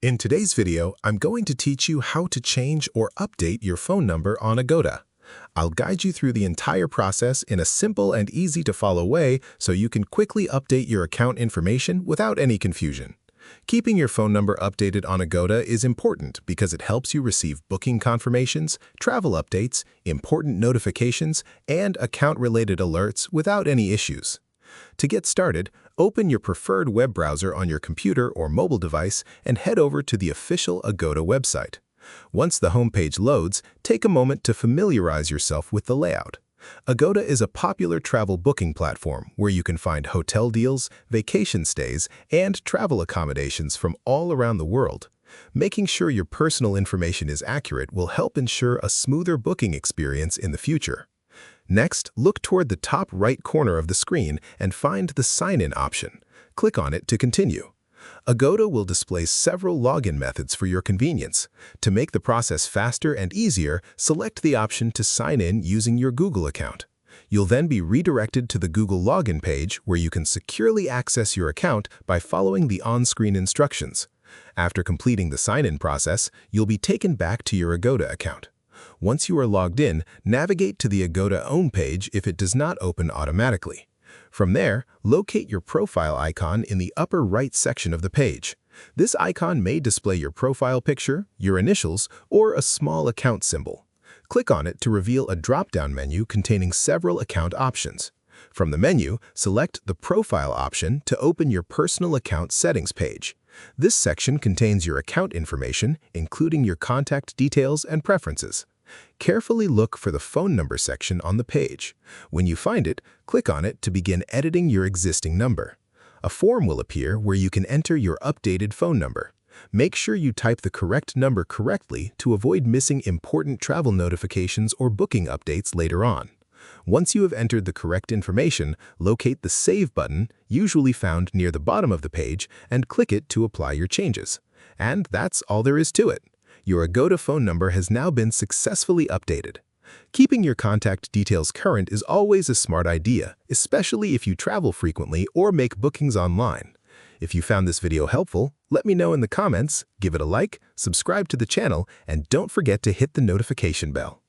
In today's video, I'm going to teach you how to change or update your phone number on Agoda. I'll guide you through the entire process in a simple and easy-to-follow way so you can quickly update your account information without any confusion. Keeping your phone number updated on Agoda is important because it helps you receive booking confirmations, travel updates, important notifications, and account-related alerts without any issues. To get started, open your preferred web browser on your computer or mobile device and head over to the official Agoda website. Once the homepage loads, take a moment to familiarize yourself with the layout. Agoda is a popular travel booking platform where you can find hotel deals, vacation stays, and travel accommodations from all around the world. Making sure your personal information is accurate will help ensure a smoother booking experience in the future. Next, look toward the top right corner of the screen and find the Sign-in option. Click on it to continue. Agoda will display several login methods for your convenience. To make the process faster and easier, select the option to sign in using your Google account. You'll then be redirected to the Google login page where you can securely access your account by following the on-screen instructions. After completing the sign-in process, you'll be taken back to your Agoda account. Once you are logged in, navigate to the Agoda Own page if it does not open automatically. From there, locate your profile icon in the upper right section of the page. This icon may display your profile picture, your initials, or a small account symbol. Click on it to reveal a drop-down menu containing several account options. From the menu, select the Profile option to open your personal account settings page. This section contains your account information, including your contact details and preferences. Carefully look for the phone number section on the page. When you find it, click on it to begin editing your existing number. A form will appear where you can enter your updated phone number. Make sure you type the correct number correctly to avoid missing important travel notifications or booking updates later on. Once you have entered the correct information, locate the Save button, usually found near the bottom of the page, and click it to apply your changes. And that's all there is to it. Your Agoda phone number has now been successfully updated. Keeping your contact details current is always a smart idea, especially if you travel frequently or make bookings online. If you found this video helpful, let me know in the comments, give it a like, subscribe to the channel, and don't forget to hit the notification bell.